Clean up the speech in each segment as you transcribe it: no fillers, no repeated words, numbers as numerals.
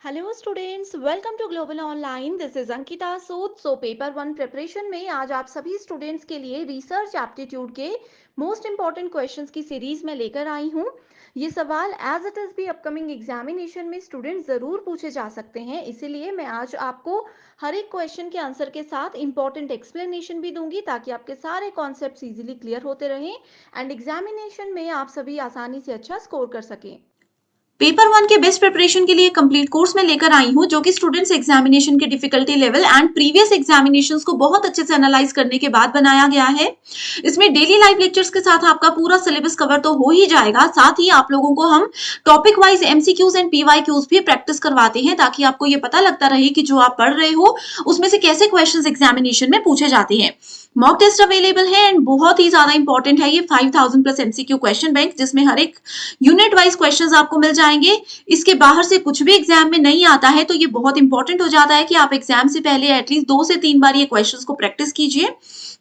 Hello students, welcome to global online. This is Ankita Sood. Paper one preparation में आज आप सभी स्टूडेंट्स के लिए रिसर्च एप्टीट्यूड के मोस्ट इंपॉर्टेंट क्वेश्चंस की सीरीज में लेकर आई हूं। ये सवाल एज इट इज भी अपकमिंग एग्जामिनेशन में स्टूडेंट्स जरूर पूछे जा सकते हैं, इसीलिए मैं आज आपको हर एक क्वेश्चन के आंसर के साथ इंपॉर्टेंट एक्सप्लेनेशन भी दूंगी ताकि आपके सारे कॉन्सेप्ट इजीली क्लियर होते रहें एंड एग्जामिनेशन में आप सभी आसानी से अच्छा स्कोर कर सकें। पेपर वन के बेस्ट प्रिपरेशन के लिए कंप्लीट कोर्स में लेकर आई हूं, जो कि स्टूडेंट्स एग्जामिनेशन के difficulty level and previous examinations को बहुत अच्छे से एनालाइज करने के बाद बनाया गया है। इसमें डेली लाइव लेक्चर्स के साथ आपका पूरा सिलेबस कवर तो हो ही जाएगा, साथ ही आप लोगों को हम topic wise MCQs and PYQs भी प्रैक्टिस करवाते हैं, ताकि आपको ये पता लगता रहे कि जो आप पढ़ रहे हो उसमें से कैसे क्वेश्चन एग्जामिनेशन में पूछे जाते हैं। मॉक टेस्ट अवेलेबल है एंड बहुत ही ज्यादा इंपॉर्टेंट है ये 5000 प्लस एमसीक्यू क्वेश्चन बैंक, जिसमें हर एक यूनिट वाइज क्वेश्चंस आपको मिल जाएंगे। इसके बाहर से कुछ भी एग्जाम में नहीं आता है, तो ये बहुत इंपॉर्टेंट हो जाता है कि आप एग्जाम से पहले एटलीस्ट 2 से 3 बार ये क्वेश्चंस को प्रैक्टिस कीजिए।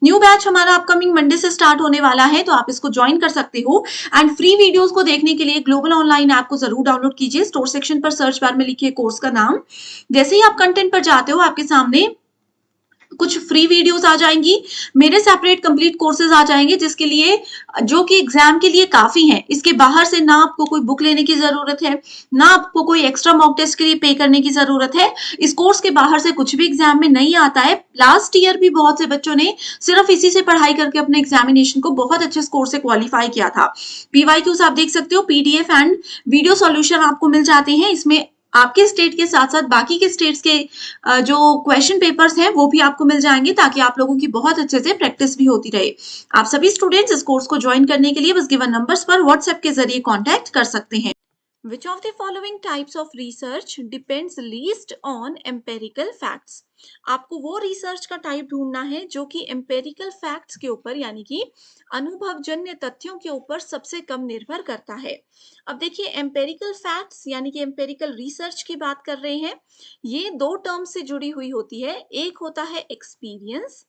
न्यू बैच हमारा अपकमिंग मंडे से स्टार्ट होने वाला है, तो आप इसको ज्वाइन कर सकते हो एंड फ्री वीडियोस को देखने के लिए ग्लोबल ऑनलाइन ऐप को जरूर डाउनलोड कीजिए। स्टोर सेक्शन पर सर्च बार में लिखिए कोर्स का नाम। जैसे ही आप कंटेंट पर जाते हो, आपके सामने कुछ फ्री वीडियोस आ जाएंगी, मेरे सेपरेट कंप्लीट कोर्सेज आ जाएंगे, जिसके लिए जो कि एग्जाम के लिए काफी है। इसके बाहर से ना आपको कोई बुक लेने की जरूरत है, ना आपको कोई एक्स्ट्रा मॉक टेस्ट के लिए पे करने की जरूरत है। इस कोर्स के बाहर से कुछ भी एग्जाम में नहीं आता है। लास्ट ईयर भी बहुत से बच्चों ने सिर्फ इसी से पढ़ाई करके अपने एग्जामिनेशन को बहुत अच्छे स्कोर से क्वालिफाई किया था। पीवाईक्यूज आप देख सकते हो, पीडीएफ एंड वीडियो सॉल्यूशन आपको मिल जाते हैं। इसमें आपके स्टेट के साथ साथ बाकी के स्टेट्स के जो क्वेश्चन पेपर्स हैं वो भी आपको मिल जाएंगे, ताकि आप लोगों की बहुत अच्छे से प्रैक्टिस भी होती रहे। आप सभी स्टूडेंट्स इस कोर्स को ज्वाइन करने के लिए बस गिवन नंबर्स पर व्हाट्सएप के जरिए कांटेक्ट कर सकते हैं। Which of the following types of research depends least on empirical facts? आपको वो रिसर्च का टाइप ढूंढना है जो कि एम्पेरिकल फैक्ट्स के ऊपर, यानी कि अनुभवजन्य तथ्यों के ऊपर सबसे कम निर्भर करता है। अब देखिए, एम्पेरिकल फैक्ट्स यानी कि एम्पेरिकल रिसर्च की बात कर रहे हैं। ये दो टर्म से जुड़ी हुई होती है। एक होता है एक्सपीरियंस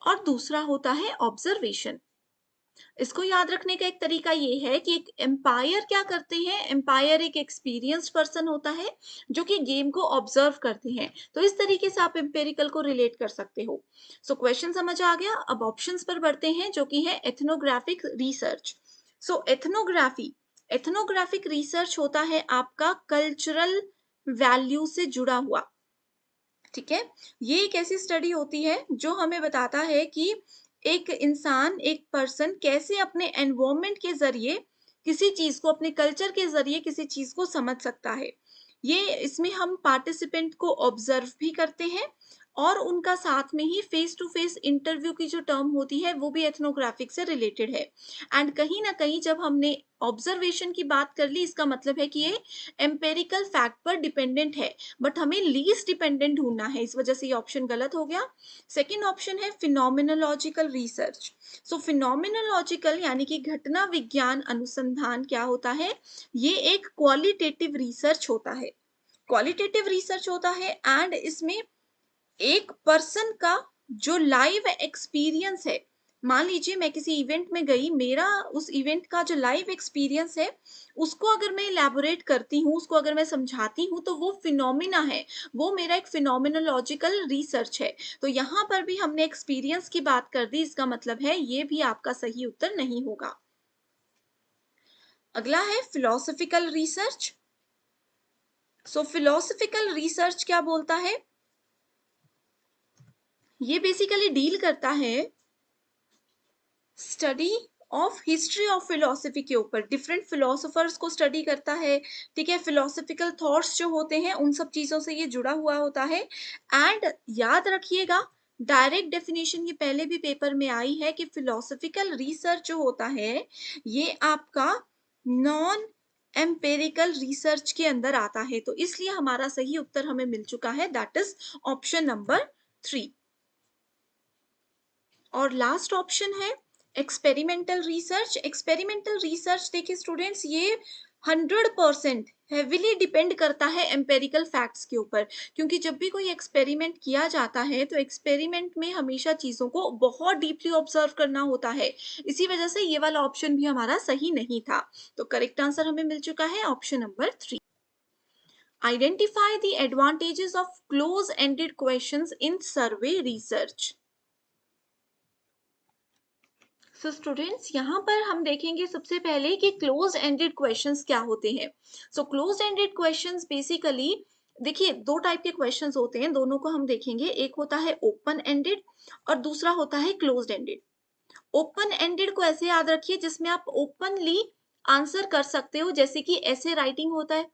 और दूसरा होता है ऑब्जर्वेशन। इसको याद रखने का एक तरीका ये है कि एक एम्पायर क्या करते हैं। एम्पायर एक एक्सपीरियंस्ड पर्सन होता है जो कि गेम को ऑब्जर्व करते हैं। तो इस तरीके से आप एम्पेरिकल को रिलेट कर सकते हो। क्वेश्चन समझ आ गया। अब ऑप्शंस पर बढ़ते हैं, जो कि है एथनोग्राफिक रिसर्च। एथनोग्राफिक रिसर्च होता है आपका कल्चरल वैल्यू से जुड़ा हुआ। ठीक है, ये एक ऐसी स्टडी होती है जो हमें बताता है कि एक इंसान, एक पर्सन कैसे अपने एनवायरनमेंट के जरिए किसी चीज को, अपने कल्चर के जरिए किसी चीज को समझ सकता है। ये इसमें हम पार्टिसिपेंट को ऑब्जर्व भी करते हैं और उनका साथ में ही फेस टू फेस इंटरव्यू की जो टर्म होती है वो भी एथनोग्राफिक से रिलेटेड है। एंड कहीं ना कहीं जब हमने ऑब्जर्वेशन की बात कर ली, इसका मतलब है कि ये एम्पेरिकल फैक्ट पर डिपेंडेंट है, बट हमें लीस्ट डिपेंडेंट ढूंढना है, इस वजह से ये ऑप्शन गलत हो गया। सेकेंड ऑप्शन है फिनोमिनोलॉजिकल रिसर्च। फिनोमिनोलॉजिकल यानी कि घटना विज्ञान अनुसंधान क्या होता है, ये एक क्वालिटेटिव रिसर्च होता है। क्वालिटेटिव रिसर्च होता है एंड इसमें एक पर्सन का जो लाइव एक्सपीरियंस है, मान लीजिए मैं किसी इवेंट में गई, मेरा उस इवेंट का जो लाइव एक्सपीरियंस है उसको अगर मैं इलैबोरेट करती हूँ, उसको अगर मैं समझाती हूँ, तो वो फिनोमिना है, वो मेरा एक फिनोमिनोलॉजिकल रिसर्च है। तो यहाँ पर भी हमने एक्सपीरियंस की बात कर दी, इसका मतलब है ये भी आपका सही उत्तर नहीं होगा। अगला है फिलोसफिकल रिसर्च। फिलोसफिकल रिसर्च क्या बोलता है, ये बेसिकली डील करता है study of history of philosophy के ऊपर। डिफरेंट फिलोसोफर्स को स्टडी करता है। ठीक है, फिलोसफिकल थॉट्स जो होते हैं उन सब चीजों से ये जुड़ा हुआ होता है। एंड याद रखिएगा, डायरेक्ट डेफिनेशन ये पहले भी पेपर में आई है कि फिलोसफिकल रिसर्च जो होता है ये आपका नॉन एम्पेरिकल रिसर्च के अंदर आता है। तो इसलिए हमारा सही उत्तर हमें मिल चुका है, दैट इज ऑप्शन नंबर 3। और लास्ट ऑप्शन है एक्सपेरिमेंटल रिसर्च। एक्सपेरिमेंटल रिसर्च देखिए स्टूडेंट्स, ये 100% हेविली डिपेंड करता है एम्पेरिकल फैक्ट्स के ऊपर, क्योंकि जब भी कोई एक्सपेरिमेंट किया जाता है तो एक्सपेरिमेंट में हमेशा चीजों को बहुत डीपली ऑब्जर्व करना होता है। इसी वजह से ये वाला ऑप्शन भी हमारा सही नहीं था। तो करेक्ट आंसर हमें मिल चुका है option number 3। Identify the advantages of close ended questions in survey research. So students, यहाँ पर हम देखेंगे सबसे पहले कि क्लोज एंडेड क्वेश्चंस क्या होते हैं। So close ended questions basically, देखिए दो टाइप के क्वेश्चंस होते हैं, दोनों को हम देखेंगे। एक होता है ओपन एंडेड और दूसरा होता है क्लोज एंडेड। ओपन एंडेड को ऐसे याद रखिए जिसमें आप ओपनली आंसर कर सकते हो, जैसे कि ऐसे राइटिंग होता है।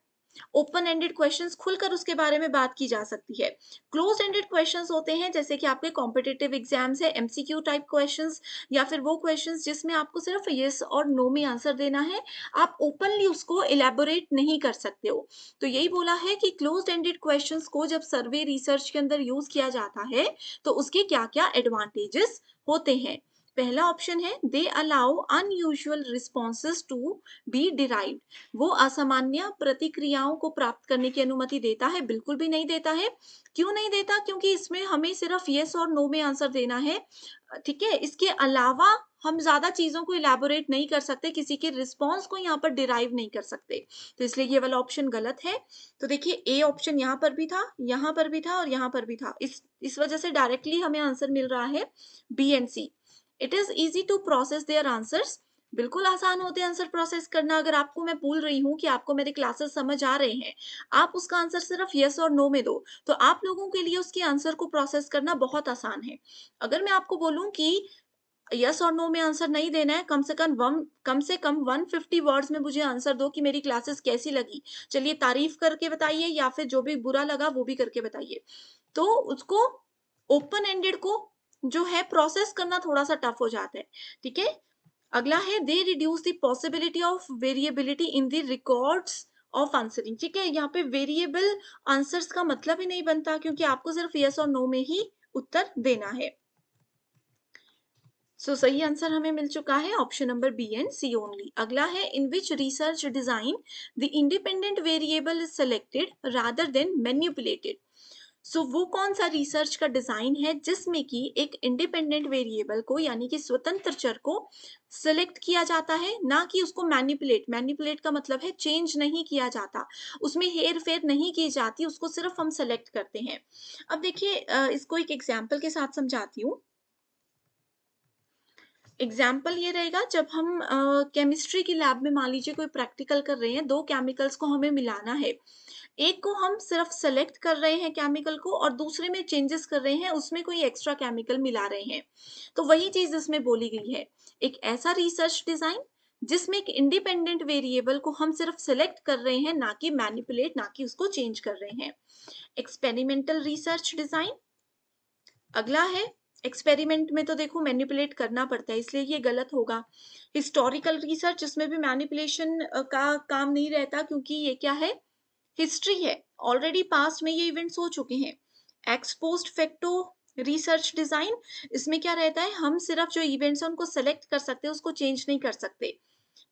ओपन एंडेड क्वेश्चंस खुलकर उसके बारे में बात की जा सकती है। क्लोज एंडेड क्वेश्चंस होते हैं जैसे कि आपके कॉम्पिटिटिव एग्जाम्स है, एमसीक्यू टाइप क्वेश्चंस, या फिर वो क्वेश्चंस जिसमें आपको सिर्फ यस और नो में आंसर देना है, आप ओपनली उसको इलेबोरेट नहीं कर सकते हो। तो यही बोला है कि क्लोज एंडेड क्वेश्चंस को जब सर्वे रिसर्च के अंदर यूज किया जाता है तो उसके क्या क्या एडवांटेजेस होते हैं। पहला ऑप्शन है, they allow unusual responses to be derived. वो असामान्य प्रतिक्रियाओं को प्राप्त करने की अनुमति देता है? बिल्कुल भी नहीं देता है। क्यों नहीं देता? क्योंकि इसमें हमें सिर्फ यस और नो में आंसर देना है, ठीक है। इसके अलावा हम ज्यादा चीजों को इलेबोरेट नहीं कर सकते, किसी के रिस्पॉन्स को यहाँ पर डिराइव नहीं कर सकते, तो इसलिए ये वाला ऑप्शन गलत है। तो देखिए ए ऑप्शन यहाँ पर भी था, यहाँ पर भी था और यहाँ पर भी था, इस वजह से डायरेक्टली हमें आंसर मिल रहा है B and C. It is easy to process their answers. बिल्कुल आसान होते हैं आंसर प्रोसेस करना। अगर आपको मैं बोल रही हूँ कि आपको मेरे क्लासेस समझ आ रहे हैं, आप उसका आंसर सिर्फ यस और नो में दो, तो आप लोगों के लिए उसके आंसर को प्रोसेस करना बहुत आसान है। अगर मैं आपको बोलूं कि यस और नो में आंसर नहीं देना है, कम से कम 150 वर्ड्स में मुझे आंसर दो कि मेरी क्लासेस कैसी लगी, चलिए तारीफ करके बताइए या फिर जो भी बुरा लगा वो भी करके बताइए, तो उसको ओपन एंडेड को जो है प्रोसेस करना थोड़ा सा टफ हो जाता है, ठीक है। अगला है, they reduce the possibility of variability in the records of answering. ठीक है, यहाँ पे वेरिएबल आंसर्स का मतलब ही नहीं बनता क्योंकि आपको सिर्फ यस और नो में ही उत्तर देना है। सो सही आंसर हमें मिल चुका है option number B and C only. अगला है, in which research design the independent variable is selected rather than manipulated. So वो कौन सा रिसर्च का डिजाइन है जिसमें कि एक इंडिपेंडेंट वेरिएबल को यानी कि स्वतंत्र चर को सिलेक्ट किया जाता है, ना कि उसको मैनिपुलेट का मतलब है चेंज नहीं किया जाता, उसमें हेर फेर नहीं की जाती, उसको सिर्फ हम सेलेक्ट करते हैं। अब देखिए इसको एक एग्जाम्पल के साथ समझाती हूँ। एग्जाम्पल ये रहेगा, जब हम केमिस्ट्री की लैब में मान लीजिए कोई प्रैक्टिकल कर रहे हैं, दो केमिकल्स को हमें मिलाना है। एक को हम सिर्फ सेलेक्ट कर रहे हैं केमिकल को और दूसरे में चेंजेस कर रहे हैं, उसमें कोई एक्स्ट्रा केमिकल मिला रहे हैं। तो वही चीज इसमें बोली गई है, एक ऐसा रिसर्च डिजाइन जिसमें एक इंडिपेंडेंट वेरिएबल को हम सिर्फ सेलेक्ट कर रहे हैं, ना कि मैनिपुलेट, ना कि उसको चेंज कर रहे हैं। Experimental research design. अगला है, एक्सपेरिमेंट में तो देखो मैनिपुलेट करना पड़ता है, इसलिए ये गलत होगा। हिस्टोरिकल रिसर्च, इसमें भी मैनिपुलेशन का काम नहीं रहता क्योंकि ये क्या है, हिस्ट्री है, ऑलरेडी पास्ट में ये इवेंट्स हो चुके हैं। X post facto research design, इसमें क्या रहता है, हम सिर्फ जो इवेंट्स हैं उनको सेलेक्ट कर सकते हैं, उसको चेंज नहीं कर सकते,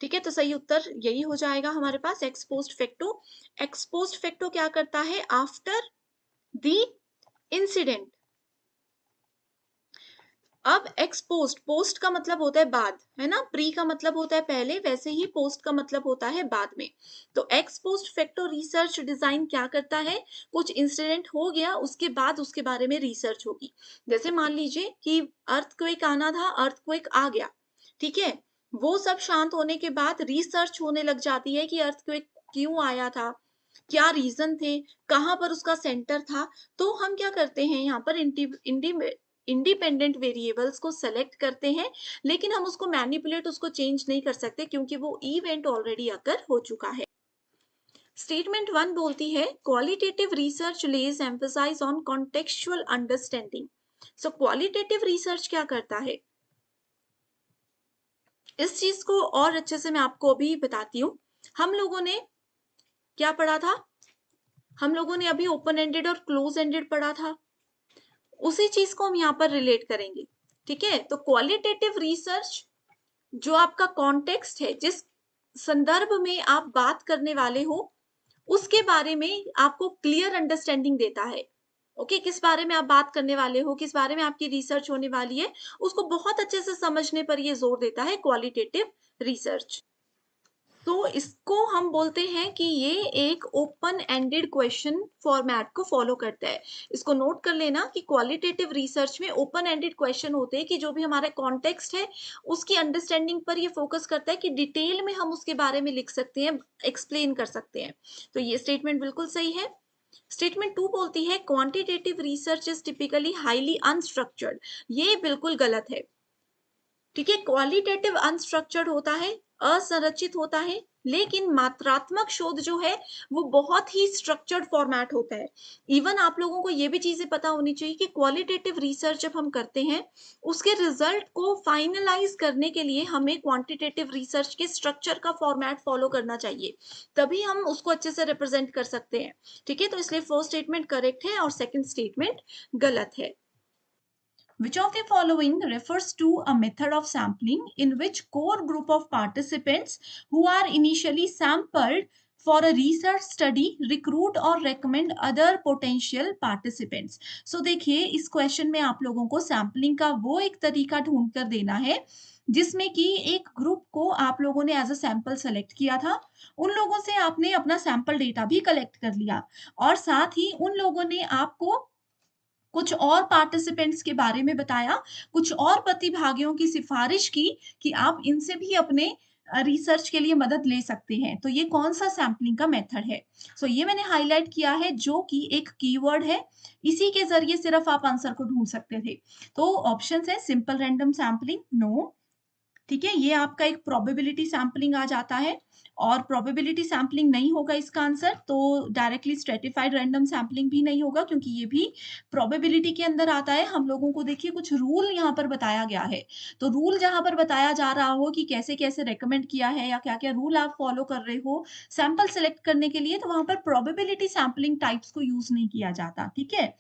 ठीक है। तो सही उत्तर यही हो जाएगा हमारे पास, ex post facto. Ex post facto क्या करता है, आफ्टर द इंसिडेंट। अब एक्स पोस्ट, पोस्ट का मतलब होता है बाद, है ना, प्री का मतलब होता है पहले, वैसे ही पोस्ट का मतलब होता है बाद में। तो x post facto research design क्या करता है, कुछ इंसिडेंट हो गया उसके बाद उसके बारे में रिसर्च होगी। जैसे मान लीजिए कि अर्थक्वेक आना था, अर्थक्वेक आ गया, ठीक है, वो सब शांत होने के बाद रिसर्च होने लग जाती है कि अर्थक्वेक क्यों आया था, क्या रीजन थे, कहां पर उसका सेंटर था। तो हम क्या करते हैं, यहाँ पर इंडिपेंडेंट वेरिएबल्स को सेलेक्ट करते हैं, लेकिन हम उसको मैनिपुलेट, उसको चेंज नहीं कर सकते क्योंकि वो इवेंट ऑलरेडी अकर हो चुका है। स्टेटमेंट 1 बोलती है, qualitative research lays emphasise on contextual understanding. So qualitative research क्या करता है, इस चीज को और अच्छे से मैं आपको अभी बताती हूँ। हम लोगों ने क्या पढ़ा था, हम लोगों ने अभी ओपन एंडेड और क्लोज एंडेड पढ़ा था, उसी चीज को हम यहाँ पर रिलेट करेंगे, ठीक है। तो क्वालिटेटिव रिसर्च जो आपका कॉन्टेक्स्ट है, जिस संदर्भ में आप बात करने वाले हो उसके बारे में आपको क्लियर अंडरस्टैंडिंग देता है। ओके, किस बारे में आप बात करने वाले हो, किस बारे में आपकी रिसर्च होने वाली है, उसको बहुत अच्छे से समझने पर ये जोर देता है क्वालिटेटिव रिसर्च। तो इसको हम बोलते हैं कि ये एक ओपन एंडेड क्वेश्चन फॉर्मेट को फॉलो करता है। इसको नोट कर लेना कि क्वालिटेटिव रिसर्च में ओपन एंडेड क्वेश्चन होते हैं कि जो भी हमारा कॉन्टेक्स्ट है, उसकी अंडरस्टैंडिंग पर ये फोकस करता है कि डिटेल में हम उसके बारे में लिख सकते हैं, एक्सप्लेन कर सकते हैं। तो ये स्टेटमेंट बिल्कुल सही है। स्टेटमेंट 2 बोलती है quantitative research is typically highly unstructured. ये बिल्कुल गलत है। ठीक है, क्वालिटेटिव अनस्ट्रक्चर्ड होता है, असंरचित होता है, लेकिन मात्रात्मक शोध जो है वो बहुत ही स्ट्रक्चर्ड फॉर्मेट होता है। इवन आप लोगों को ये भी चीजें पता होनी चाहिए कि क्वालिटेटिव रिसर्च जब हम करते हैं, उसके रिजल्ट को फाइनलाइज करने के लिए हमें क्वांटिटेटिव रिसर्च के स्ट्रक्चर का फॉर्मेट फॉलो करना चाहिए, तभी हम उसको अच्छे से रिप्रेजेंट कर सकते हैं। ठीक है, तो इसलिए फर्स्ट स्टेटमेंट करेक्ट है और सेकंड स्टेटमेंट गलत है। Which of the following refers to a method of sampling in which core group of participants who are initially sampled for a research study recruit or recommend other potential participants? So देखिए, इस question में आप लोगों को sampling का वो एक तरीका ढूंढ कर देना है जिसमें कि एक ग्रुप को आप लोगों ने एज अ सैंपल सेलेक्ट किया था, उन लोगों से आपने अपना सैंपल डेटा भी कलेक्ट कर लिया और साथ ही उन लोगों ने आपको कुछ और पार्टिसिपेंट्स के बारे में बताया, कुछ और प्रतिभागियों की सिफारिश की कि आप इनसे भी अपने रिसर्च के लिए मदद ले सकते हैं। तो ये कौन-सा सैंपलिंग का मेथड है? सो ये मैंने हाइलाइट किया है जो कि एक कीवर्ड है, इसी के ज़रिए सिर्फ़ आप आंसर को ढूँढ सकते थे। तो ऑप्शंस हैं सिंपल रैंडम सैंपलिंग, नो। ठीक है, ये आपका एक प्रोबेबिलिटी सैंपलिंग आ जाता है और प्रोबेबिलिटी सैंपलिंग नहीं होगा इसका आंसर, तो डायरेक्टली स्ट्रेटिफाइड रैंडम सैंपलिंग भी नहीं होगा क्योंकि ये भी प्रोबेबिलिटी के अंदर आता है। हम लोगों को देखिए कुछ रूल यहाँ पर बताया गया है, तो रूल जहाँ पर बताया जा रहा हो कि कैसे-कैसे रिकमेंड किया है या क्या-क्या रूल आप फॉलो कर रहे हो सैंपल सेलेक्ट करने के लिए, तो वहाँ पर प्रोबेबिलिटी सैंपलिंग टाइप्स को यूज़ नहीं किया जाता, ठीक है?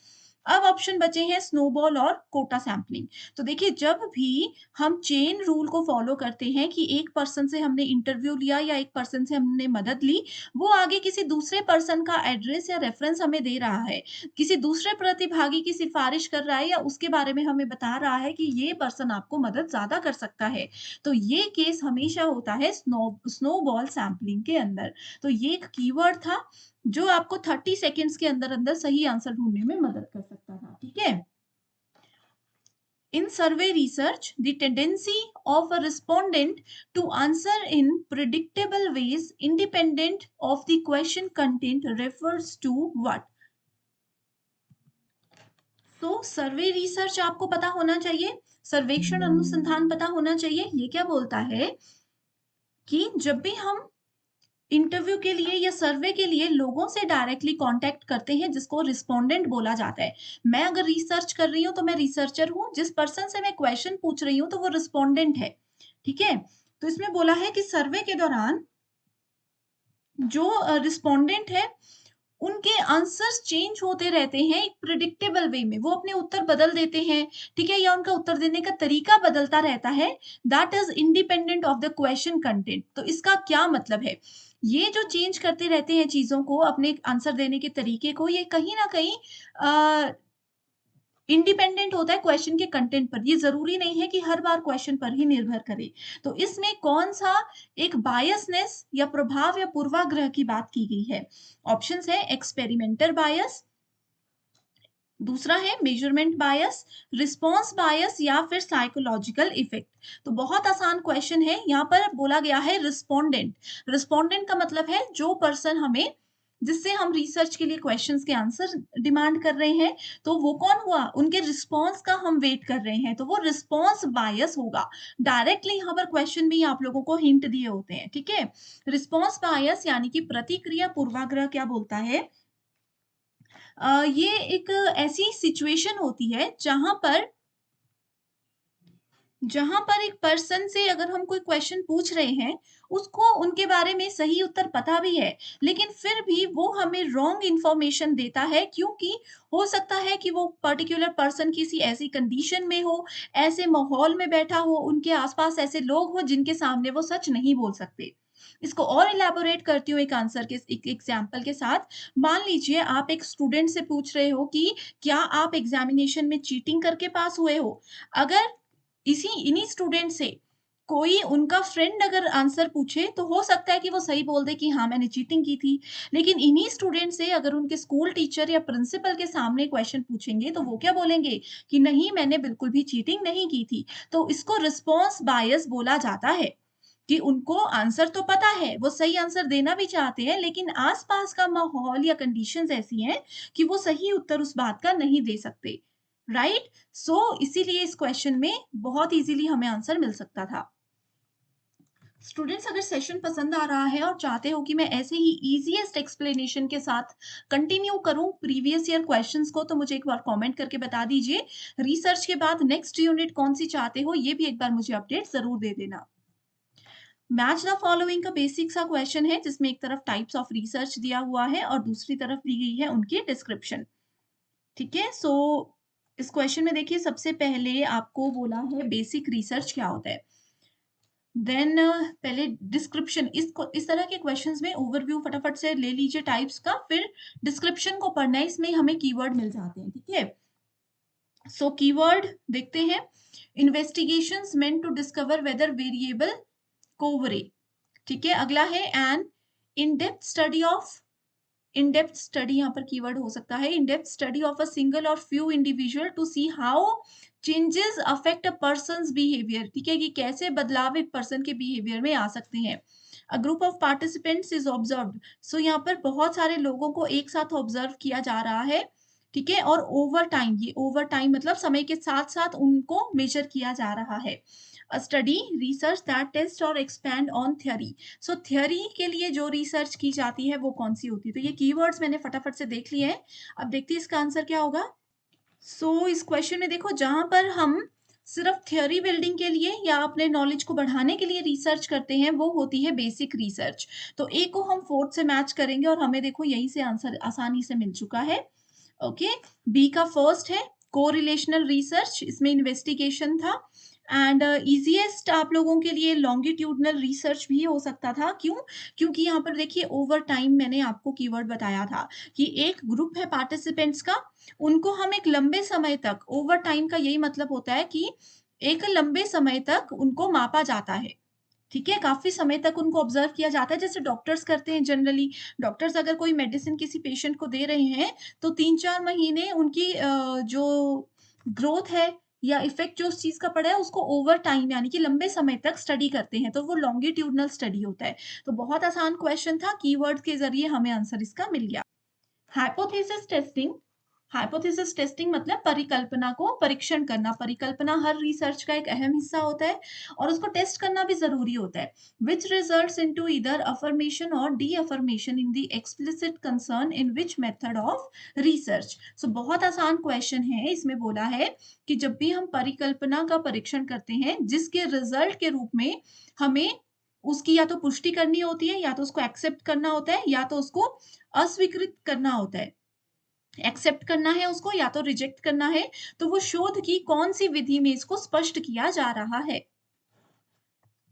अब ऑप्शन बचे हैं स्नोबॉल और कोटा सैंपलिंग। तो देखिए, जब भी हम चेन रूल को फॉलो करते हैं कि एक पर्सन से हमने इंटरव्यू लिया या एक पर्सन से हमने मदद ली, वो आगे किसी दूसरे पर्सन का एड्रेस या रेफरेंस हमें दे रहा है, किसी दूसरे प्रतिभागी की सिफारिश कर रहा है या उसके बारे में हमें बता रहा है कि ये पर्सन आपको मदद ज़्यादा कर सकता है। तो ये केस हमेशा होता है स्नोबॉल सैंपलिंग के अंदर। तो ये एक कीवर्ड था जो आपको 30 सेकंड्स के अंदर-अंदर सही आंसर ढूँढने में मदद कर सकता था, ठीक है? In survey research, the tendency of a respondent to answer in predictable ways independent of the question content refers to what? तो सर्वे रिसर्च आपको पता होना चाहिए, सर्वेक्षण अनुसंधान पता होना चाहिए। ये क्या बोलता है कि जब भी हम इंटरव्यू के लिए या सर्वे के लिए लोगों से डायरेक्टली कांटेक्ट करते हैं जिसको रिस्पोंडेंट बोला जाता है। मैं अगर रिसर्च कर रही हूँ तो मैं रिसर्चर हूँ, जिस पर्सन से मैं क्वेश्चन पूछ रही हूँ तो वो रिस्पोंडेंट है, ठीक है? तो इसमें बोला है कि सर्वे के दौरान जो रिस्पोंडेंट है उनके आंसर्स चेंज होते रहते हैं एक प्रिडिक्टेबल वे में, वो अपने उत्तर बदल देते हैं, ठीक है? या उनका उत्तर देने का तरीका बदलता रहता है, that is independent of the question content. तो इसका क्या मतलब है? ये जो चेंज करते रहते हैं चीज़ों को, अपने आंसर देने के तरीके को, ये कहीं न कहीं इंडिपेंडेंट होता है क्वेश्चन के कंटेंट पर। ये ज़रूरी नहीं है कि हर बार क्वेश्चन पर ही निर्भर करे। तो इसमें कौन-सा एक बायसनेस या प्रभाव या पूर्वाग्रह की बात की गई है? ऑप्शंस है एक्सपेरिमेंटल बायस, दूसरा है मेजरमेंट बायस, रिस्पॉन्स बायस या फिर साइकोलॉजिकल इफेक्ट। तो बहुत आसान क्वेश्चन है, यहाँ पर बोला गया है रिस्पोंडेंट। रिस्पोंडेंट का मतलब है जो पर्सन हमें जिससे हम रिसर्च के लिए क्वेश्चंस के आंसर डिमांड कर रहे हैं, तो वो कौन हुआ? उनके रिस्पॉन्स का हम वेट कर रहे हैं, तो वो रिस्पॉन्स बायस होगा। डायरेक्टली यहाँ पर क्वेश्चन में ही आप लोगों को हिंट दिए होते हैं, ठीक है? रिस्पॉन्स बायस यानी कि प्रतिक्रिया पूर्वाग्रह क्या बोलता है? ये एक ऐसी सिचुएशन होती है जहाँ पर एक पर्सन से अगर हम कोई क्वेश्चन पूछ रहे हैं, उसको उनके बारे में सही उत्तर पता भी है, लेकिन फिर भी वो हमें रॉन्ग इन्फॉर्मेशन देता है क्योंकि हो सकता है कि वो पर्टिकुलर पर्सन किसी ऐसी कंडीशन में हो, ऐसे माहौल में बैठा हो, उनके आस-पास ऐसे लोग हो जिनके सामने वो सच नहीं बोल सकते। इसको और इलैबोरेट करती हूँ एक आंसर के एक एग्ज़ाम्पल के साथ। मान लीजिए आप एक स्टूडेंट से पूछ रहे हो कि क्या आप एग्ज़ामिनेशन में चीटिंग करके पास हुए हो? अगर इन्हीं स्टूडेंट से कोई उनका फ्रेंड अगर आंसर पूछे तो हो सकता है कि वो सही बोल दे कि हाँ मैंने चीटिंग की थी। लेकिन इन्हीं स्टूडेंट से अगर उनके स्कूल टीचर या प्रिंसिपल के सामने क्वेश्चन पूछेंगे तो वो क्या बोलेंगे कि नहीं मैंने बिल्कुल भी चीटिंग नहीं की थी। तो इसको रिस्पॉन्स बायस बोला जाता है कि उनको आंसर तो पता है, वो सही आंसर देना भी चाहते हैं लेकिन आस-पास का माहौल या कंडीशंस ऐसी हैं कि वो सही उत्तर उस बात का नहीं दे सकते। राइट? सो इसीलिए इस क्वेश्चन में बहुत ईज़िली हमें आंसर मिल सकता था। स्टूडेंट्स अगर सेशन पसंद आ रहा है और चाहते हो कि मैं ऐसे ही ईज़ीएस्ट एक्सप्लेनेशन के साथ कंटिन्यू करूं प्रीवियस ईयर क्वेश्चंस को तो मुझे एक बार कमेंट करके बता दीजिए। रिसर्च के बाद नेक्स्ट यूनिट कौन सी चाहते हो ये भी एक बार मुझे अपडेट ज़रूर दे देना। मैच द फॉलोइंग का बेसिक सा क्वेश्चन है जिसमें एक तरफ टाइप्स ऑफ रिसर्च दिया हुआ है और दूसरी तरफ दी गई है उनकी डिस्क्रिप्शन। ठीक है? सो इस क्वेश्चन में देखिए सबसे पहले आपको बोला है बेसिक रिसर्च क्या होता है। देन पहले डिस्क्रिप्शन इस तरह के क्वेश्चंस में ओवरव्यू फटाफट से ले लीजिए टाइप्स का, फिर डिस्क्रिप्शन को पढ़ना है, इसमें हमें कीवर्ड मिल जाते हैं, ठीक है? सो कीवर्ड देखते हैं, investigations meant to discover whether variable covary, ठीक है? अगला है an in depth study of, in depth study यहाँ पर कीवर्ड हो सकता है, in depth study of a single or few individual to see how changes affect a person's behaviour, ठीक है? कि कैसे बदलाव एक पर्सन के बिहेवियर में आ सकते हैं। A group of participants is observed, so यहाँ पर बहुत सारे लोगों को एक साथ ऑब्जर्व किया जा रहा है, ठीक है? और ओवर टाइम, ये ओवर टाइम मतलब समय के साथ साथ उनको मेजर किया जा रहा है। A study research that test or expand on theory, so theory के लिए जो रिसर्च की जाती है वो कौन सी होती है। तो ये कीवर्ड्स मैंने फटाफट से देख लिए हैं। अब देखते हैं इसका आंसर क्या होगा। सो इस क्वेश्चन में देखो जहां पर हम सिर्फ थ्योरी बिल्डिंग के लिए या अपने नॉलेज को बढ़ाने के लिए रिसर्च करते हैं वो होती है बेसिक रिसर्च। तो ए को हम फोर्थ से मैच करेंगे और हमें देखो यहीं से आंसर आसानी से मिल चुका है। ओके, बी का फर्स्ट है कोरिलेशनल रिसर्च, इसमें इन्वेस्टिगेशन था। एंड इजीएस्ट आप लोगों के लिए लॉन्गिट्यूडनल रिसर्च भी हो सकता था। क्यों? क्योंकि यहाँ पर देखिए ओवर टाइम मैंने आपको कीवर्ड बताया था कि एक ग्रुप है पार्टिसिपेंट्स का, उनको हम एक लंबे समय तक, ओवर टाइम का यही मतलब होता है कि एक लंबे समय तक उनको मापा जाता है, ठीक है? काफ़ी समय तक उनको ऑब्ज़र्व किया जाता है, जैसे डॉक्टर्स करते हैं जनरली। डॉक्टर्स अगर कोई मेडिसिन किसी पेशेंट को दे रहे हैं, तो 3-4 महीने उनकी जो ग्रोथ है या इफ़ेक्ट जो उस चीज़ का पड़ा है, उसको ओवर टाइम यानी कि लंबे समय तक स्टडी करते हैं, तो वो लॉन्गिट्यूडिनल स्टडी होता है। तो बहुत आसान क्वेश्चन था, कीवर्ड्स के ज़रिए हमें आंसर इसका मिल गया। हाइपोथेसिस टेस्टिंग, हाइपोथेसिस टेस्टिंग मतलब परिकल्पना को परीक्षण करना। परिकल्पना हर रिसर्च का एक अहम हिस्सा होता है और उसको टेस्ट करना भी जरूरी होता है। Which results into either affirmation or de affirmation in the explicit concern in which method of research. So बहुत आसान क्वेश्चन है, इसमें बोला है कि जब भी हम परिकल्पना का परीक्षण करते हैं जिसके रिजल्ट के रूप में हमें उसकी या तो पुष्टि करनी होती है, या तो उसको एक्सेप्ट करना होता है, या तो उसको अस्वीकृत करना होता है। एक्सेप्ट करना है उसको या तो रिजेक्ट करना है, तो वो शोध की कौन-सी विधि में इसको स्पष्ट किया जा रहा है।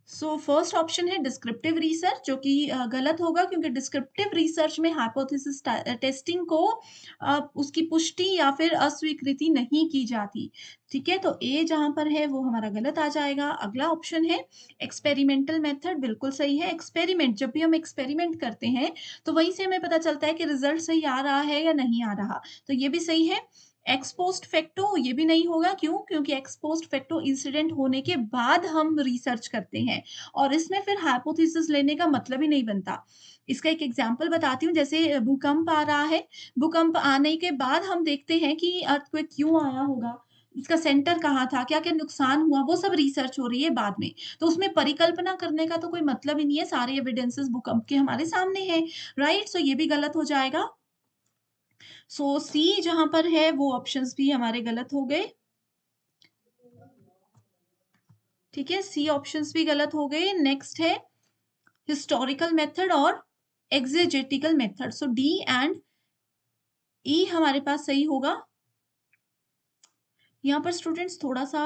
सो फर्स्ट ऑप्शन है डिस्क्रिप्टिव रिसर्च, जो कि गलत होगा क्योंकि डिस्क्रिप्टिव रिसर्च में हाइपोथेसिस टेस्टिंग को उसकी पुष्टि या फिर अस्वीकृति नहीं की जाती। ठीक है, तो ए जहां पर है वो हमारा गलत आ जाएगा। अगला ऑप्शन है एक्सपेरिमेंटल मेथड, बिल्कुल सही है। एक्सपेरिमेंट, जब भी हम एक्सपेरिमेंट करते हैं तो वहीं से हमें पता चलता है कि रिजल्ट सही आ रहा है या नहीं आ रहा, तो ये भी सही है। एक्स पोस्ट फैक्टो ये भी नहीं होगा, क्यों? क्योंकि एक्स पोस्ट फैक्टो इंसिडेंट होने के बाद हम रिसर्च करते हैं और इसमें फिर हाइपोथेसिस लेने का मतलब ही नहीं बनता। इसका एक एग्जांपल बताती हूँ, जैसे भूकंप आ रहा है, भूकंप आने के बाद हम देखते हैं कि अर्थक्वेक क्यों आया होगा, इसका सेंटर कहाँ था, क्या-क्या नुकसान हुआ, वो सब रिसर्च हो रही है बाद में। तो उसमें परिकल्पना करने का तो कोई मतलब ही नहीं है, सारे एविडेंसेस भूकंप के हमारे सामने हैं, राइट? सो ये भी गलत हो जाएगा। सो सी जहां पर है वो ऑप्शंस भी हमारे गलत हो गए। ठीक है, सी ऑप्शंस भी गलत हो गए। नेक्स्ट है हिस्टोरिकल मेथड और एक्जेजेटिकल मेथड, सो डी एंड ई हमारे पास सही होगा। यहाँ पर स्टूडेंट्स थोड़ा सा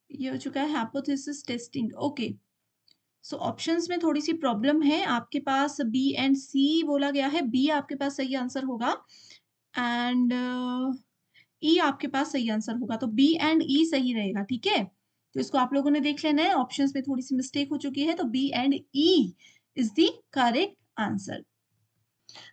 ये हो चुका है hypothesis testing, okay. So options में थोड़ी सी प्रॉब्लम है, आपके पास बी एंड सी बोला गया है, बी आपके पास सही आंसर होगा एंड ई आपके पास सही आंसर होगा, तो बी एंड ई सही रहेगा, ठीक है? तो इसको आप लोगों ने देख लेना है, ऑप्शंस में थोड़ी सी मिस्टेक हो चुकी है, तो B and E is the correct answer.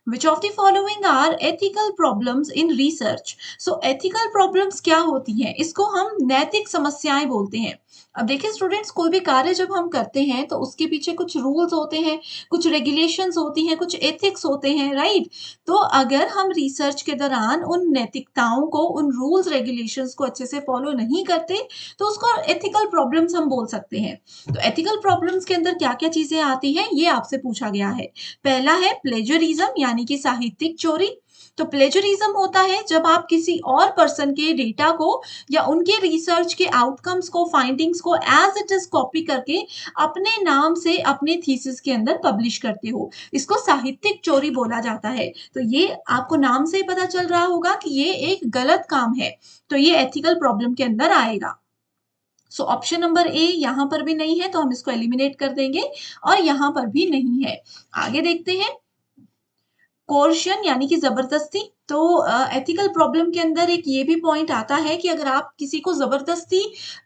Which of the following are ethical problems in research? So ethical problems क्या होती हैं? इसको हम नैतिक समस्याएं बोलते हैं। अब देखिए स्टूडेंट्स, कोई भी कार्य जब हम करते हैं तो उसके पीछे कुछ रूल्स होते हैं, कुछ रेगुलेशंस होती हैं, कुछ एथिक्स होते हैं, राइट? तो अगर हम रिसर्च के दौरान उन नैतिकताओं को, उन रूल्स रेगुलेशंस को अच्छे से फॉलो नहीं करते, तो उसको एथिकल प्रॉब्लम्स हम बोल सकते हैं। तो एथिकल प्रॉब्लम्स के अंदर क्या क्या चीजें आती हैं, ये आपसे पूछा गया है। पहला है प्लेजरिज्म, यानी कि साहित्यिक चोरी। तो प्लेजरिज्म होता है जब आप किसी और पर्सन के डेटा को या उनके रिसर्च के आउटकम्स को, फाइंडिंग्स को एज इट इज कॉपी करके अपने नाम से अपने थीसिस के अंदर पब्लिश करते हो, इसको साहित्यिक चोरी बोला जाता है। तो ये आपको नाम से ही पता चल रहा होगा कि ये एक गलत काम है, तो ये एथिकल प्रॉब्लम के अंदर आएगा। सो ऑप्शन नंबर ए यहां पर भी नहीं है, तो हम इसको एलिमिनेट कर देंगे, और यहां पर भी नहीं है। आगे देखते हैं, कोर्शन यानी कि जबरदस्ती। तो एथिकल प्रॉब्लम के अंदर एक ये भी पॉइंट आता है कि अगर आप किसी को जबरदस्ती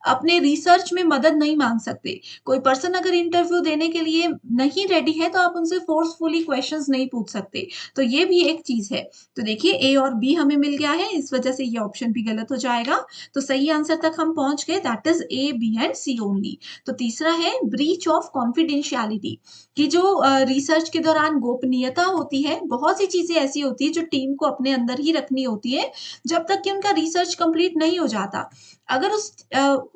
अपने रिसर्च में मदद नहीं मांग सकते, कोई पर्सन अगर इंटरव्यू देने के लिए नहीं रेडी है तो आप उनसे फोर्सफुली क्वेश्चंस नहीं पूछ सकते, तो ये भी एक चीज है। तो देखिए ए और बी हमें मिल गया है, इस वजह से ये ऑप्शन भी गलत हो जाएगा। तो सही आंसर तक हम पहुंच गए, that is A, B and C only. तो तीसरा है ब्रीच ऑफ कॉन्फिडेंशियलिटी, कि जो रिसर्च के दौरान गोपनीयता होती है, बहुत सी चीजें ऐसी होती है जो टीम को अपने अंदर ही रखनी होती है जब तक कि उनका रिसर्च कंप्लीट नहीं हो जाता। अगर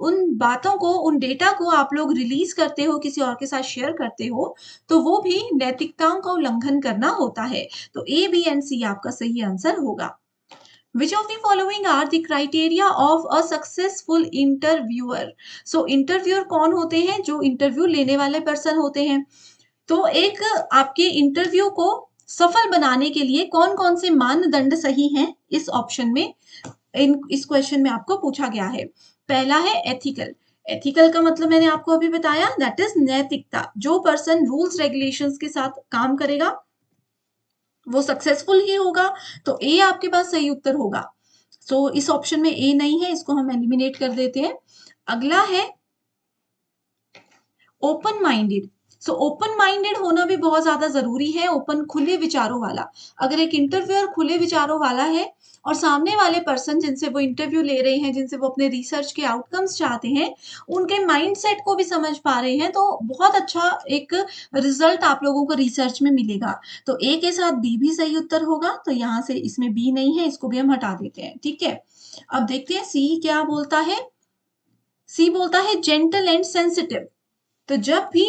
उन बातों को, उन डेटा को आप लोग रिलीज करते हो, किसी और के साथ शेयर करते हो, तो वो भी नैतिकताओं का उल्लंघन करना होता है। तो ए, बी एंड सी आपका सही आंसर होगा। Which of the following are the criteria of a successful interviewer? So interviewer कौन होते हैं? जो इंटरव्यू लेने वाले पर्सन होते हैं। तो एक आपके इंटरव्यू को सफल बनाने के लिए कौन कौन से मानदंड सही हैं, इस ऑप्शन में, इस क्वेश्चन में आपको पूछा गया है। पहला है एथिकल। एथिकल का मतलब मैंने आपको अभी बताया, दैट इज नैतिकता। जो पर्सन रूल्स रेगुलेशंस के साथ काम करेगा वो सक्सेसफुल ही होगा। तो ए आपके पास सही उत्तर होगा। सो इस ऑप्शन में ए नहीं है, इसको हम एलिमिनेट कर देते हैं। अगला है open minded. So open minded होना भी बहुत ज्यादा जरूरी है, ओपन, खुले विचारों वाला। अगर एक इंटरव्यूअर खुले विचारों वाला है और सामने वाले पर्सन जिनसे वो इंटरव्यू ले रहे हैं, जिनसे वो अपने रिसर्च के आउटकम्स चाहते हैं, उनके माइंडसेट को भी समझ पा रहे हैं, तो बहुत अच्छा एक रिजल्ट आप लोगों को रिसर्च में मिलेगा। तो ए के साथ बी भी सही उत्तर होगा, तो यहाँ से इसमें बी नहीं है, इसको भी हम हटा देते हैं, ठीक है। अब देखते हैं सी क्या बोलता है। सी बोलता है जेंटल एंड सेंसिटिव। तो जब भी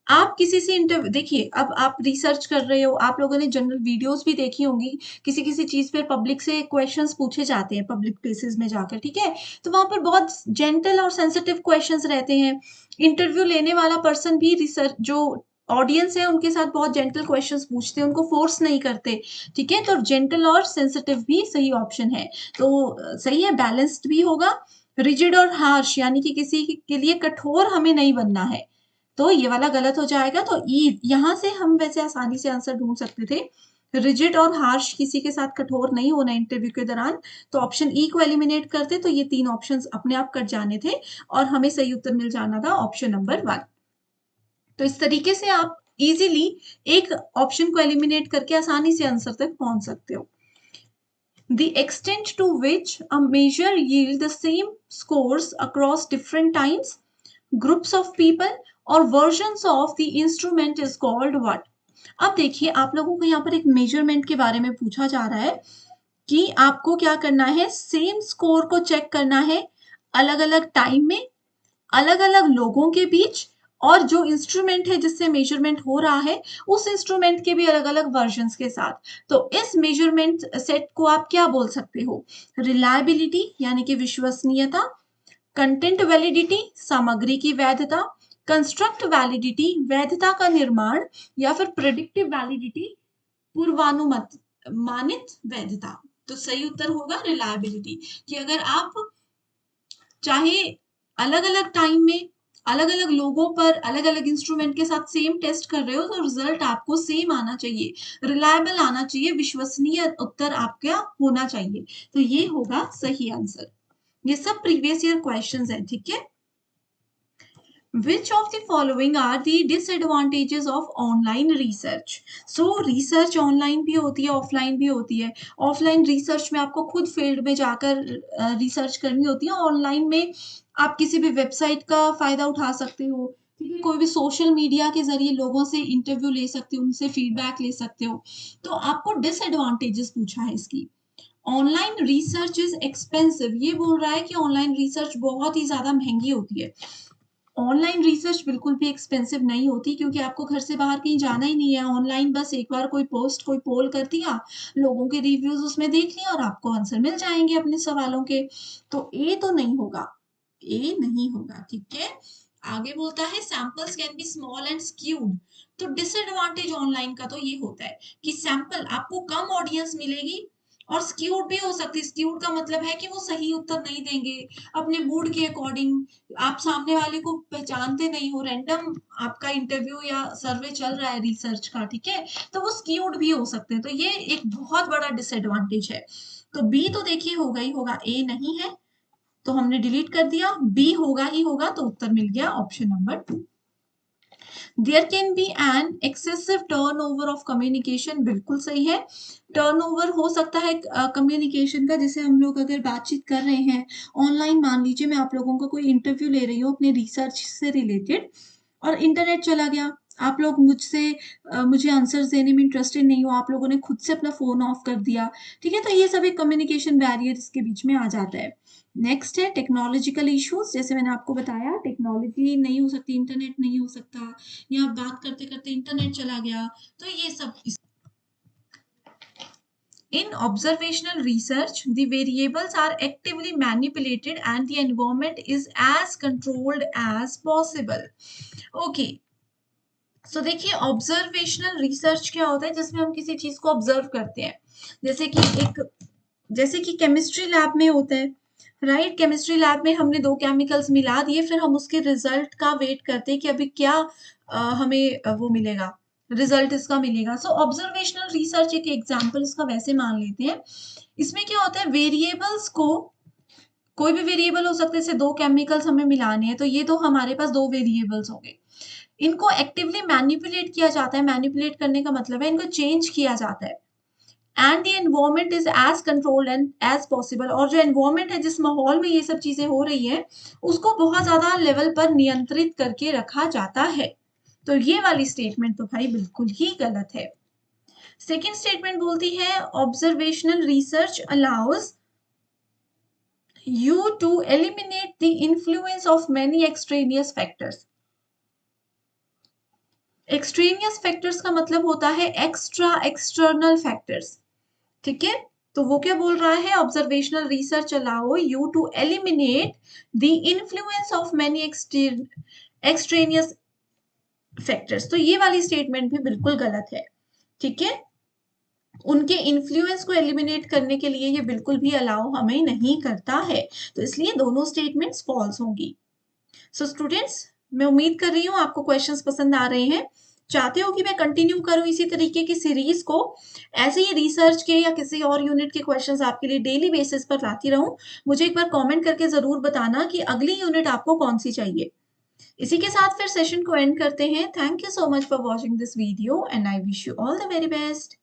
आप किसी से इंटरव्यू, देखिए अब आप रिसर्च कर रहे हो, आप लोगों ने जनरल वीडियोस भी देखी होंगी, किसी किसी चीज पर पब्लिक से क्वेश्चंस पूछे जाते हैं पब्लिक प्लेसेस में जाकर, ठीक है। तो वहां पर बहुत जेंटल और सेंसिटिव क्वेश्चंस रहते हैं। इंटरव्यू लेने वाला पर्सन भी रिसर्च, जो ऑडियंस है उनके साथ बहुत जेंटल क्वेश्चंस पूछते हैं, उनको फोर्स नहीं करते, ठीक है। तो जेंटल और सेंसिटिव भी सही ऑप्शन है, तो सही है, बैलेंस्ड भी होगा। रिजिड और हार्श, यानी कि किसी के लिए कठोर हमें नहीं बनना है, तो ये वाला गलत हो जाएगा। तो ई, यहां से हम वैसे आसानी से आंसर ढूंढ सकते थे, रिजिड और हार्श, किसी के साथ कठोर नहीं होना इंटरव्यू के दौरान। तो ऑप्शन ई को एलिमिनेट करते तो ये तीन ऑप्शंस अपने आप कट जाने थे और हमें सही उत्तर मिल जाना था ऑप्शन नंबर 1। तो इस तरीके से आप इजीली एक ऑप्शन को एलिमिनेट करके आसानी से आंसर तक पहुंच सकते हो। The extent to which a measure yield the same scores across different times, groups of people or versions of the instrument is called what? अब देखिए आप लोगों को यहाँ पर एक मेजरमेंट के बारे में पूछा जा रहा है कि आपको क्या करना है, सेम स्कोर को चेक करना है अलग अलग टाइम में, अलग अलग लोगों के बीच, और जो इंस्ट्रूमेंट है जिससे मेजरमेंट हो रहा है उस इंस्ट्रूमेंट के भी अलग अलग वर्जन्स के साथ। तो इस मेजरमेंट सेट को आप क्या बोल सकते हो? रिलायबिलिटी यानी कि विश्वसनीयता, कंटेंट वैलिडिटी सामग्री की वैधता, कंस्ट्रक्ट वैलिडिटी वैधता का निर्माण, या फिर प्रेडिक्टिव वैलिडिटी पूर्वानुमानित वैधता। तो सही उत्तर होगा रिलायबिलिटी, कि अगर आप चाहे अलग अलग टाइम में अलग अलग लोगों पर अलग अलग इंस्ट्रूमेंट के साथ सेम टेस्ट कर रहे हो तो रिजल्ट आपको सेम आना चाहिए, रिलायबल आना चाहिए, विश्वसनीय उत्तर आपका होना चाहिए। तो ये होगा सही आंसर। ये सब प्रीवियस ईयर क्वेश्चंस है, ठीक है। Which of the following are the disadvantages of online research? So research online भी होती है, ऑफलाइन भी होती है। ऑफलाइन रिसर्च में आपको खुद फील्ड में जाकर रिसर्च करनी होती है। ऑनलाइन में आप किसी भी वेबसाइट का फायदा उठा सकते हो, ठीक है? कोई भी सोशल मीडिया के जरिए लोगों से इंटरव्यू ले सकते हो, उनसे फीडबैक ले सकते हो। तो आपको डिसएडवांटेजेस पूछा है इसकी। ऑनलाइन रिसर्च इज एक्सपेंसिव, ये बोल रहा है कि ऑनलाइन रिसर्च बहुत ही ज्यादा महंगी होती है। ऑनलाइन रिसर्च बिल्कुल भी एक्सपेंसिव नहीं होती, क्योंकि आपको घर से बाहर कहीं जाना ही नहीं है। ऑनलाइन बस एक बार कोई पोस्ट, कोई पोल कर दिया, लोगों के रिव्यूज उसमें देख लिया और आपको आंसर मिल जाएंगे अपने सवालों के। तो ए तो नहीं होगा, ए नहीं होगा, ठीक है। आगे बोलता है samples can be small and skewed. तो डिसएडवांटेज ऑनलाइन का तो ये होता है कि सैंपल आपको कम ऑडियंस मिलेगी और स्क्यूड भी हो सकती है। स्क्यूड का मतलब है कि वो सही उत्तर नहीं देंगे अपने मूड के अकॉर्डिंग। आप सामने वाले को पहचानते नहीं हो, रैंडम आपका इंटरव्यू या सर्वे चल रहा है रिसर्च का, ठीक है, तो वो स्क्यूड भी हो सकते हैं। तो ये एक बहुत बड़ा डिसएडवांटेज है। तो बी तो देखिए होगा ही होगा, ए नहीं है तो हमने डिलीट कर दिया। बी होगा ही होगा, तो उत्तर मिल गया option number 2। There can be an excessive turnover of communication, बिल्कुल सही है। टर्नओवर हो सकता है कम्युनिकेशन का, जैसे हम लोग अगर बातचीत कर रहे हैं ऑनलाइन, मान लीजिए मैं आप लोगों का कोई इंटरव्यू ले रही हूँ अपने रिसर्च से रिलेटेड और इंटरनेट चला गया, आप लोग मुझे आंसर्स देने में इंटरेस्टेड नहीं हो, आप लोगों ने खुद से अपना फोन ऑफ कर दिया, ठीक है, तो ये सब एक कम्युनिकेशन बैरियर इसके बीच में आ जाता है। नेक्स्ट है टेक्नोलॉजिकल इश्यूज, जैसे मैंने आपको बताया टेक्नोलॉजी नहीं हो सकती, इंटरनेट नहीं हो सकता, या बात करते करते इंटरनेट चला गया, तो ये सब। In observational research, the variables are actively manipulated and the environment is as controlled as possible. Okay. So देखिए ऑब्जर्वेशनल रिसर्च क्या होता है, जिसमें हम किसी चीज को ऑब्जर्व करते हैं, जैसे कि केमिस्ट्री लैब में होता है, राइट। केमिस्ट्री लैब में हमने दो केमिकल्स मिला दिए, फिर हम उसके रिजल्ट का वेट करते हैं कि अभी क्या हमें वो मिलेगा, रिजल्ट इसका मिलेगा। सो ऑब्जर्वेशनल रिसर्च एक एग्जाम्पल इसका वैसे मान लेते हैं। इसमें क्या होता है, वेरिएबल्स को, कोई भी वेरिएबल हो सकते हैं, जैसे दो केमिकल्स हमें मिलाने हैं, तो ये तो हमारे पास दो वेरिएबल्स हो गए, इनको एक्टिवली मैनिपुलेट किया जाता है। मैनिपुलेट करने का मतलब है इनको चेंज किया जाता है। And the environment is as controlled and as possible, और जो एनवायरमेंट है, जिस माहौल में ये सब चीजें हो रही है, उसको बहुत ज्यादा लेवल पर नियंत्रित करके रखा जाता है। तो ये वाली स्टेटमेंट तो भाई बिल्कुल ही गलत है। सेकेंड स्टेटमेंट बोलती है observational research allows you to eliminate the influence of many extraneous factors. Extraneous factors का मतलब होता है एक्सटर्नल फैक्टर्स, ठीक है। तो वो क्या बोल रहा है, observational research allow you to eliminate the influence of many extraneous factors. तो ये वाली स्टेटमेंट भी बिल्कुल गलत है, ठीक है। उनके इन्फ्लुएंस को एलिमिनेट करने के लिए ये बिल्कुल भी अलाउ हमें नहीं करता है, तो इसलिए दोनों स्टेटमेंट्स फॉल्स होंगी। सो स्टूडेंट्स, मैं उम्मीद कर रही हूँ आपको क्वेश्चंस पसंद आ रहे हैं। चाहते हो कि मैं कंटिन्यू करूं इसी तरीके की सीरीज को, ऐसे ही रिसर्च के या किसी और यूनिट के क्वेश्चंस आपके लिए डेली बेसिस पर लाती रहूं। मुझे एक बार कमेंट करके जरूर बताना कि अगली यूनिट आपको कौन सी चाहिए। इसी के साथ फिर सेशन को एंड करते हैं। Thank you so much for watching this video and I wish you all the very best.